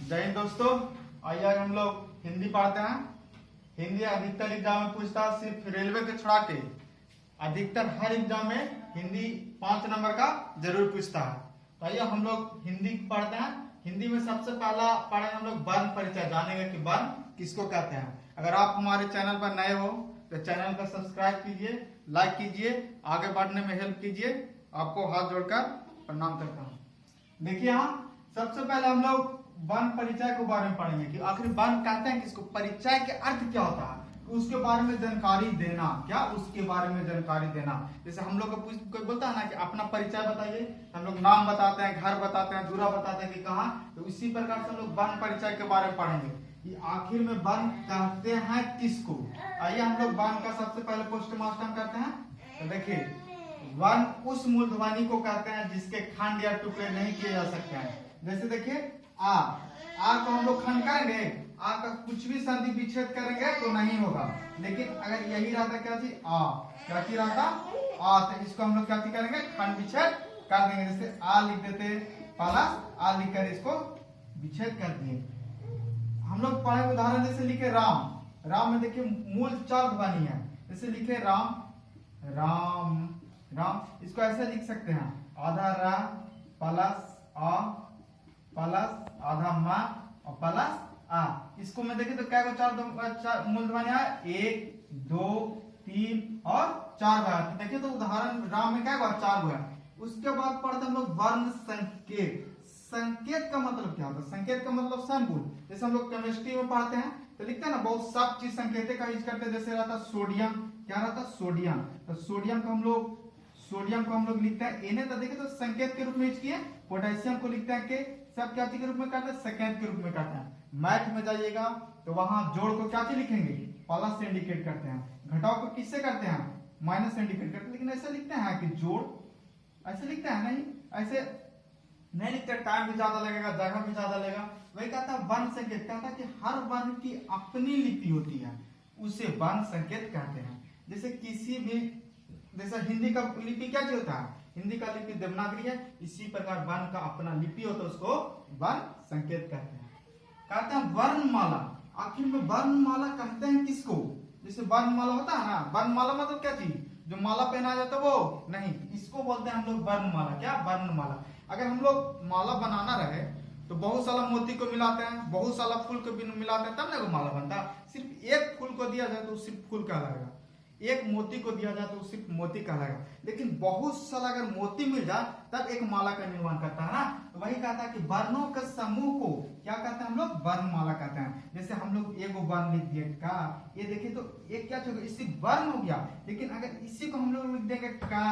जय हिंद दोस्तों। आइए आज हम लोग हिंदी पढ़ते हैं। हिंदी अधिकतर एग्जाम में पूछता है, सिर्फ रेलवे के छोड़ा के अधिकतर हर एग्जाम में हिंदी 5 नंबर का जरूर पूछता है। तो आइए हम लोग हिंदी पढ़ते हैं। हिंदी में सबसे पहला पढ़ेंगे हम लोग वर्ण परिचय, जानेंगे कि वर्ण किसको कहते हैं। अगर आप हमारे चैनल पर नए हो तो चैनल को सब्सक्राइब कीजिए, लाइक कीजिए, आगे बढ़ने में हेल्प कीजिए। आपको हाथ जोड़कर प्रणाम करता हूँ। देखिए यहाँ सबसे पहले हम लोग वर्ण परिचय के बारे में पढ़ेंगे कि आखिर वर्ण कहते हैं किसको, परिचय के अर्थ क्या होता है, उसके बारे में जानकारी देना। क्या उसके बारे में जानकारी देना। जैसे हम लोग कोई बोलता है ना कि अपना परिचय बताइए, हम लोग नाम बताते हैं, घर बताते हैं, दूरा बताते हैं कि कहाँ, तो इसी प्रकार से हम लोग वर्ण परिचय के बारे में पढ़ेंगे कि आखिर में वर्ण कहते हैं किसको। आइए हम लोग वर्ण का सबसे पहले पोस्टमार्टम करते हैं। तो देखिए वर्ण उस मूर्धध्वनि को कहते हैं जिसके खंड या टुकड़े नहीं किए जा सकते हैं। जैसे देखिए आ को हम लोग खंड करेंगे, आ का कुछ भी संधि विच्छेद करेंगे तो नहीं होगा। लेकिन अगर यही रहता क्या चीज आ, क्या चीज रहता आ, तो इसको हम लोग क्या चीज करेंगे, खंड विच्छेद कर देंगे। जैसे आ लिख देते प्लस आ लिख कर इसको विच्छेद कर दिए। हम लोग पढ़े उदाहरण जैसे लिखे राम। राम में देखिए मूल 4 ध्वनि है। जैसे लिखे राम, राम राम, इसको ऐसे लिख सकते हैं आधा रा प्लस आ प्लस आधा मा और प्लस आ। इसको में देखिए तो क्या चार मूल ध्वनि है, 1 2 3 और 4 बार। तो देखिए तो उदाहरण राम में क्या 4 हुआ। उसके बाद पढ़ते हम लोग वर्ण संकेत। संकेत का मतलब क्या होता है, संकेत का मतलब सिंबल। जैसे हम लोग केमिस्ट्री में पढ़ते हैं तो लिखते हैं ना बहुत सब चीज संकेत का यूज करते हैं। जैसे रहता सोडियम, क्या रहता सोडियम, तो सोडियम को हम लोग लिखते हैं एन। तो देखिए तो संकेत के रूप में यूज किए। पोटेशियम को लिखते हैं के, सब क्या के रूप में करते हैं, संकेत के रूप में करते हैं। मैथ में जाइएगा तो वहां जोड़ को क्या लिखेंगे, प्लस से इंडिकेट करते हैं। घटाव को किससे करते हैं, माइनस से इंडिकेट करते हैं। लेकिन ऐसा लिखते हैं कि जोड़, ऐसे लिखते हैं नहीं, ऐसे नहीं लिखते। टाइम भी ज्यादा लगेगा, जगह भी ज्यादा लगेगा। वही कहता है वर्ण संकेत, कहता है कि हर वर्ण की अपनी लिपि होती है, उसे वर्ण संकेत कहते हैं। जैसे किसी भी, जैसे हिंदी का लिपि क्या होता है, हिंदी का लिपि देवनागरी है। इसी प्रकार वर्ण का अपना लिपि होता है, उसको वर्ण संकेत कहते हैं। कहते हैं वर्णमाला। आखिर में वर्णमाला कहते हैं किसको, जैसे वर्णमाला होता है ना, वर्णमाला मतलब क्या चीज, जो माला पहना जाता है वो नहीं, इसको बोलते हैं हम लोग वर्णमाला। क्या वर्णमाला। अगर हम लोग माला बनाना रहे तो बहुत सारा मोती को मिलाते हैं, बहुत सारा फूल को मिलाते हैं, तब ना वो माला बनता है। सिर्फ एक फूल को दिया जाए तो सिर्फ फूल कहलाएगा, एक मोती को दिया जाए तो सिर्फ मोती कहलाएगा। लेकिन बहुत सारा अगर मोती मिल जाए तब एक माला का निर्माण करता है ना। तो वही कहता है कि वर्णों के समूह को क्या कहते हैं हम लोग, वर्णमाला कहते हैं। जैसे हम लोग एगो वर्ण लिख दिए का, ये देखिए तो एक क्या होगा, इससे वर्ण हो गया। लेकिन अगर इसी को हम लोग लिख देंगे का,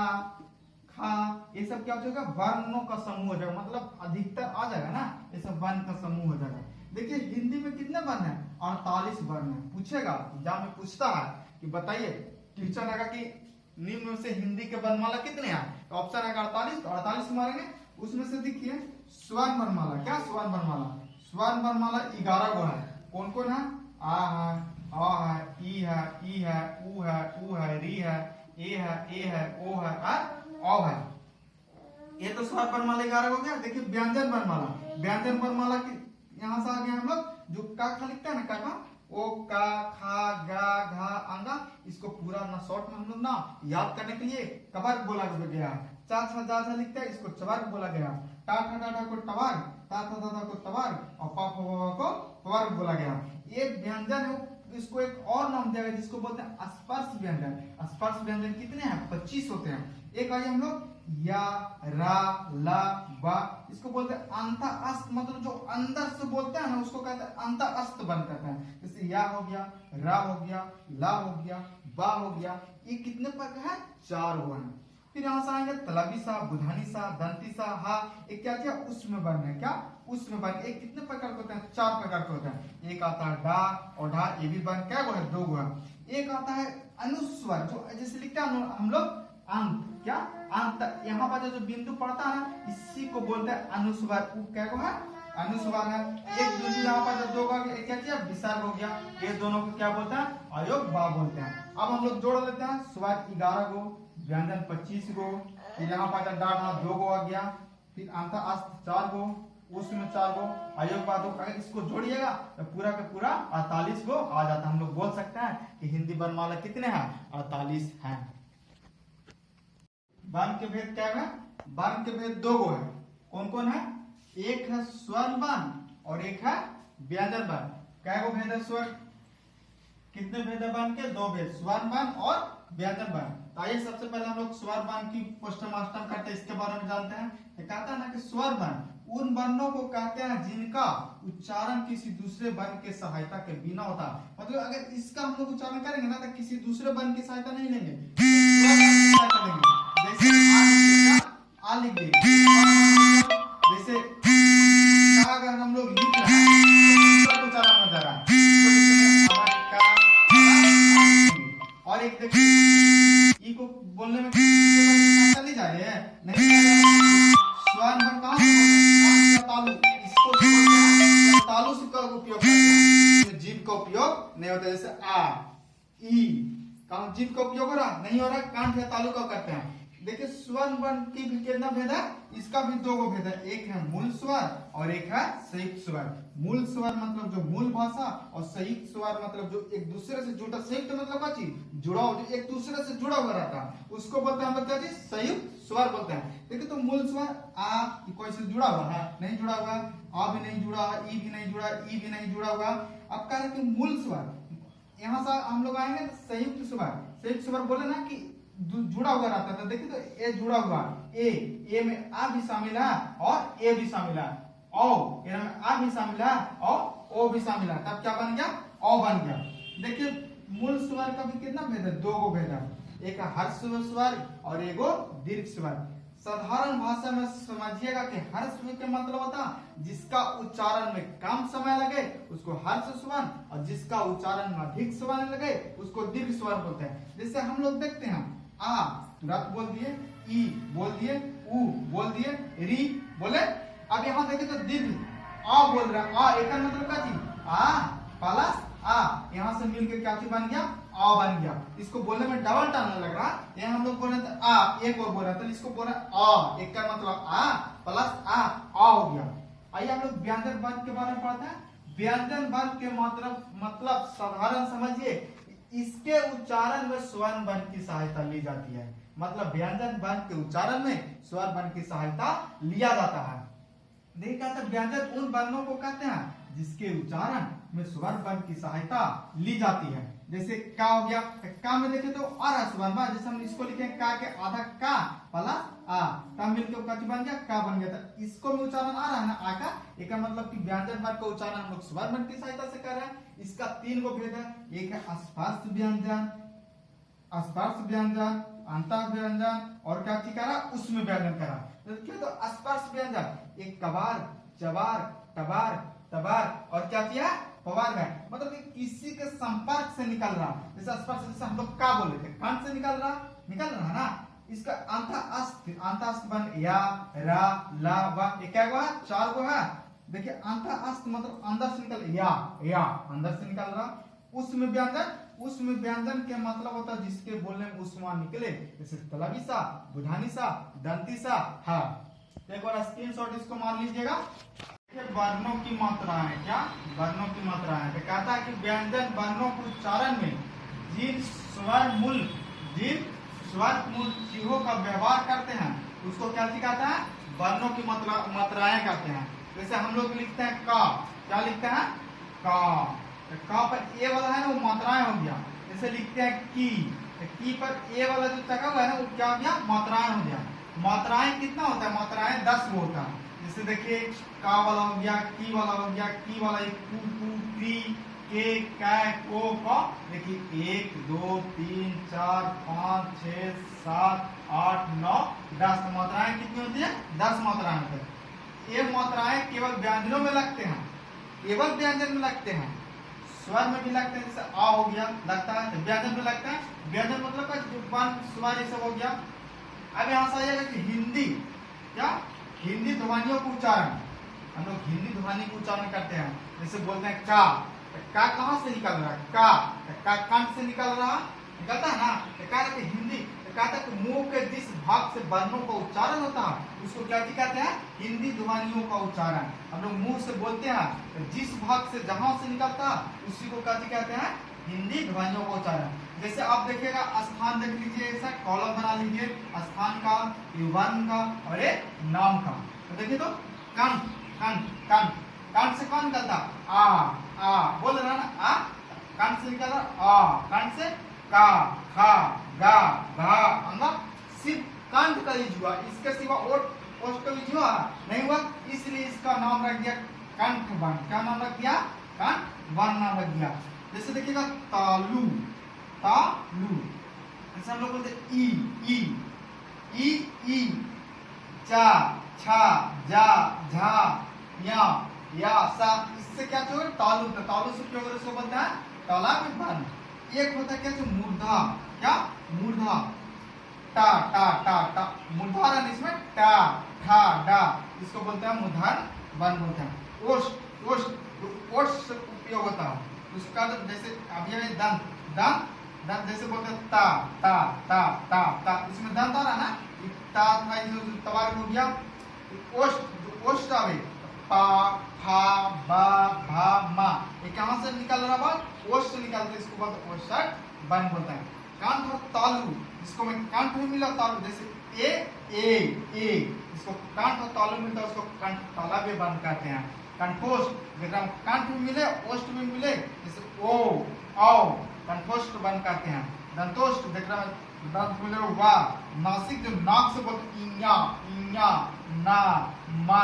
खा, ये सब क्या हो जाएगा, वर्णों का समूह हो जाएगा। मतलब अधिकतर आ जाएगा ना, ये सब वर्ण का समूह हो जाएगा। देखिए हिंदी में कितने वर्ण है, 48 वर्ण है। पूछेगा एग्जाम में पूछता है कि बताइए टीचर लगा कि निम्न में से हिंदी के वर्णमाला कितने हैं, तो ऑप्शन है 48, तो 48 मारेंगे। उसमें से देखिए स्वर्ण वर्णमाला, क्या स्वर्ण वर्णमाला, स्वर्ण वर्णमाला 11 गो है। कौन कौन है, आ है, आ है, ई है, ई है, ऊ है, ऊ है, री है, ए है, ओ है और औ है। ये तो स्वर वर्णमाला 11 हो गया। देखिए व्यंजन वर्णमाला, व्यंजन वर्णमाला यहाँ से आ गया हम लोग जो का खा लिखते हैं ना, का ओ का खा गा घा अंगा, इसको पूरा ना शॉर्ट में हम लोग ना याद करने के लिए कवर्ग बोला गया। चा छा जा छा लिखते हैं, इसको चवर्ग बोला गया। टा ठा डा डा को टवर्ग, ता था दा को तवर्ग और पा फा को पवर्ग बोला गया। ये व्यंजन है, इसको एक और नाम दिया गया जिसको बोलते हैं स्पर्श व्यंजन। स्पर्श व्यंजन कितने हैं, 25 होते हैं। एक आइए हम लोग या, रा, ला, बा, इसको बोलते हैं अंत अस्त, मतलब जो अंदर से बोलते हैं ना उसको कहते हैं अंत अस्त वर्ण कहते हैं। जैसे या हो गया, रा हो गया, ला हो गया, बा हो गया। ये कितने प्रकार है, 4 वर्ण। फिर यहाँ से आएंगे तलबी सा, बुधानी सा, दंती सा, हा, एक क्या क्या उसमें वर्ण है, क्या उसमें वर्ण। एक कितने प्रकार के होते हैं, 4 प्रकार के होते हैं। एक आता है डा और ढा, ये भी वर्ण क्या है, 2 गो है। एक आता है अनुस्वर, जो जैसे लिखते हैं हम लोग अंत, क्या अंत, यहाँ पर जो बिंदु पड़ता है ना इसी को बोलते हैं अनुस्वर। क्या को है, अनुस्वर है। एक बिंदु यहाँ पर जो 2 का क्या किया, विसर्ग हो गया। ये दोनों को क्या बोलते हैं, अयोग बा बोलते हैं। अब हम लोग जोड़ लेते हैं, स्वर 11 गो, व्यंजन 25 गो, फिर यहाँ पर डा ढा 2 गो आ गया, फिर अंत अस्त 4 गो, उसमें 4 गो, अयोग बादो, अगर इसको जोड़िएगा तो पूरा का पूरा 48 गो आ जाता है। हम लोग बोल सकते हैं कि हिंदी वर्णमाला कितने हैं? 48 हैं। वर्ण के भेद क्या है? वर्ण के भेद 2 गो है। कौन कौन है? एक है स्वर्ण वर्ण और एक है व्यंजन वर्ण। क्या गो भेद है? स्वर कितने भेद है वर्ण के? 2 भेद, स्वर्ण वर्ण और व्यंजन वर्ण। तो आइए सबसे पहले हम लोग स्वर वर्ण की पोस्टमार्टम करते हैं, इसके बारे में जानते हैं। ये कहता है ना कि स्वर वर्ण उन वर्णों को कहते हैं जिनका उच्चारण किसी दूसरे वर्ण के सहायता के बिना होता है। मतलब अगर इसका हम लोग उच्चारण करेंगे ना तो किसी दूसरे वर्ण की सहायता नहीं लेंगे, जैसे आ लिख देंगे। जैसे अगर हम लोग लिख रहे हैं तो उच्चारण हो जा रहा है, और एक देखिए ई को बोलने में चली जा रही है, नहीं स्वर्ण वर्ण कहां से तालु, इसको तालु से का उपयोग करते हैं, जीभ का उपयोग नहीं होता। जैसे आ ई का जीभ का उपयोग हो रहा नहीं हो रहा, कांठ या तालु का करते हैं। देखिए स्वर्ण वर्ण की भी कितना भेद है? इसका भी 2 गो भेद है, एक है मूल स्वर और एक है संयुक्त स्वर। मूल स्वर मतलब जो मूल भाषा, और संयुक्त स्वर मतलब जो एक दूसरे से जुड़ा। संयुक्त मतलब क्या चीज? जुड़ा हुआ, जो एक दूसरे से जुड़ा हुआ रहता है, उसको बोलते हैं हम लोग क्या चीज? संयुक्त स्वर बोलते हैं। देखिए तो मूल स्वर आ कोई से जुड़ा हुआ है? नहीं जुड़ा हुआ, आ भी नहीं जुड़ा, ई भी नहीं जुड़ा, ई भी नहीं जुड़ा हुआ। अब कह रहे कि मूल स्वर, यहाँ से हम लोग आएंगे संयुक्त स्वर। संयुक्त स्वर बोले ना कि जुड़ा हुआ रहता था। देखिए तो ए जुड़ा हुआ, ए में आ भी शामिल है और ए भी शामिल है, ओ ए में आ भी शामिल है और ओ भी शामिल है, तब क्या बन गया? ओ बन गया। देखिए मूल स्वर का भी कितना भेद है? 2 गो भेद है, एक है हर्ष स्वर और एक दीर्घ स्वर। साधारण भाषा में समझिएगा कि हर्ष के मतलब होता है जिसका उच्चारण में कम समय लगे उसको हर्ष स्वर, और जिसका उच्चारण में अधिक समय लगे उसको दीर्घ स्वर बोलते हैं। जैसे हम लोग देखते हैं आ तुरंत बोल दिए, ई बोल दिए, उ बोल दिए, री बोले। अब यहाँ देखे तो दीर्घ आ बोल रहा है, आ एक मतलब क्या चीज? आ प्लस आ, यहाँ से मिलकर क्या चीज बन गया? आ बन गया। इसको बोलने में डबल टर्न लग रहा है। यहाँ हम लोग बोल रहे थे आ, एक और बोल रहे थे, इसको बोल रहे आ, एक का मतलब आ प्लस आ हो गया। आइए हम लोग व्यंजन वर्ण के बारे में पढ़ते हैं। व्यंजन वर्ण के मतलब साधारण समझिए, इसके उच्चारण में स्वर्ण वर्ण की सहायता ली जाती है। मतलब व्यंजन वर्ण के उच्चारण में स्वर्ण वर्ण की सहायता लिया जाता है। देखा था व्यंजन उन वर्णों को कहते हैं जिसके उच्चारण में स्वर्ण वर्ण की सहायता ली जाती है। जैसे का हो गया, का में देखे तो आ स्वर्ण, जैसे हम इसको लिखे का के आधा का प्लस आ, तब मिलकर का बन गया का बन गया। था इसको भी उच्चारण आ रहा है ना आ का, एक मतलब कि व्यंजन वर्ण का उच्चारण हम लोग स्वर्ण वर्ण की सहायता से कर रहे हैं। इसका 3 गो भेद है, एक है स्पर्श व्यंजन, स्पर्श व्यंजन, अंतः व्यंजन, और क्या चीज करा? उसमें व्यंजन करा। देखिए तो स्पर्श व्यंजन एक कबार, चबार, टबार, तबार और क्या किया? पवार है, मतलब कि किसी के संपर्क से निकल रहा। जैसे स्पर्श, जैसे हम लोग का बोले थे कंठ से निकल रहा है ना। इसका अंतःस्थ बन या, रा, ला, वा, क्या हुआ? 4 गो है। देखिए अंतःस्थ मतलब अंदर से निकल, या अंदर से निकल रहा। उसमें व्यंजन के मतलब होता है जिसके बोलने में उष्मा निकले, जैसे तलविसा, बुधानिसा, दंतिसा। हाँ, एक बार स्क्रीनशॉट इसको मार लीजिएगा। वर्णों की मात्राएं, क्या वर्णों की मात्राएं? तो कहता है कि व्यंजन वर्णों के उच्चारण में जिन स्वर मूल चिन्हों का व्यवहार करते हैं उसको क्या कहता है? वर्णों की मात्राएं कहते हैं। जैसे हम लोग लिखते हैं का, क्या लिखते हैं? का, तो का पर ए वाला है ना वो मात्राएं हो गया। जैसे लिखते हैं की पर ए वाला जो टका हुआ है ना वो क्या हो गया? मात्राएं हो गया। मात्राएं कितना होता है? मात्राएं 10 गो होता है। जैसे देखिए का वाला हो गया, की वाला हो गया, की वाला कु, क्री, के, कै, को, क। देखिए 1 2 3 4 5 6 7 8 9 10 मात्राएं कितनी होती है? 10 मात्राएं होती है। ये मात्राएं केवल व्यंजनों में लगते हैं, केवल व्यंजन में लगते हैं, स्वर में भी लगते हैं। जैसे आ हो गया लगता है, तो व्यंजन में लगता है। व्यंजन मतलब स्वर ये सब हो गया। अब यहाँ से आइएगा कि हिंदी, क्या हिंदी ध्वनियों का उच्चारण, हम लोग हिंदी ध्वनि का उच्चारण करते हैं। जैसे बोलते हैं का कहाँ से निकल रहा है? का कंठ से निकलता है ना। तो क्या हिंदी कहा था कि मुंह के जिस भाग से वर्णों का उच्चारण होता है उसको क्या कहते हैं? हिंदी ध्वनियों का उच्चारण। हम लोग मुंह से बोलते हैं तो जिस भाग से जहां से निकलता है उसी को क्या कहते हैं? हिंदी ध्वनियों का उच्चारण। जैसे आप देखिएगा स्थान देख लीजिए, ऐसा कॉलम बना लीजिए, स्थान का, वर्ण का और एक नाम का। तो देखिए तो कंठ, कंठ, कंठ, कंठ से कौन निकलता? आ बोल रहा ना, आ कंठ से निकल रहा, आ कंठ से का, खा, गा, घा, अंगा, सिर्फ कंठ का यूज हुआ, इसके सिवा ओठ का यूज हुआ नहीं हुआ, इसलिए इसका नाम रख दिया कंठ वर्ण। क्या नाम रख दिया? कंठ वर्ण नाम रख दिया। जैसे देखिएगा तालु, तालु, जैसे हम लोग बोलते ई, ई, चा, छा, जा, झा, या, सा, इससे क्या होगा? तालु। तालु से क्या होगा? इसको बोलते हैं तालाब वर्ण। एक होता है क्या? मूर्धा, क्या? मूर्धा, टा, टा, टा, टा, मूर्धारण, इसमें टा, ठा, डा, इसको बोलते हैं मूर्धन वर्ण बोलते हैं। ओष्ठ, ओष्ठ, ओष्ठ से उपयोग होता है उसका, जैसे अभी है दंत, दंत, दंत जैसे बोलते हैं ता, ता, ता, ता, ता, इसमें दंत आ रहा ना, ता था, इसमें तवार हो गया। ओष्ठ, ओष्ठ आवे, पा, फा, बा, भा, मा, ये कहां से निकल रहा बात? ओष्ठ से निकलते, इसको बोलते हैं ओष्ठ वर्ण बोलते हैं। कंठ और तालु, इसको में कंठ में मिला तालु, जैसे ए, इसको कंठ और तालु मिलता है, उसको कंठ तालाब वर्ण कहते हैं। कंठोष्ठ, कंठ में मिले ओष्ठ में मिले, जैसे ओ, औ, कंठोष्ठ वर्ण कहते हैं। दंतोष्ठ, दंत मिले वा, नासिक जो नाक से बोलते इया, इया, ना, मा,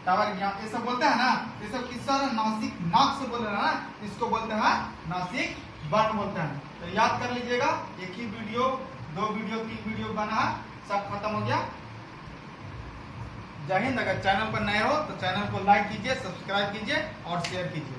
टावर, ये सब बोलते हैं ना, ये सब किस तरह नासिक नाक से बोल रहे हैं ना, इसको बोलते हैं नासिक वर्ण बोलते हैं। तो याद कर लीजिएगा, एक ही वीडियो, 2 वीडियो, 3 वीडियो बना, सब खत्म हो गया। जय हिंद। अगर चैनल पर नए हो तो चैनल को लाइक कीजिए, सब्सक्राइब कीजिए और शेयर कीजिए।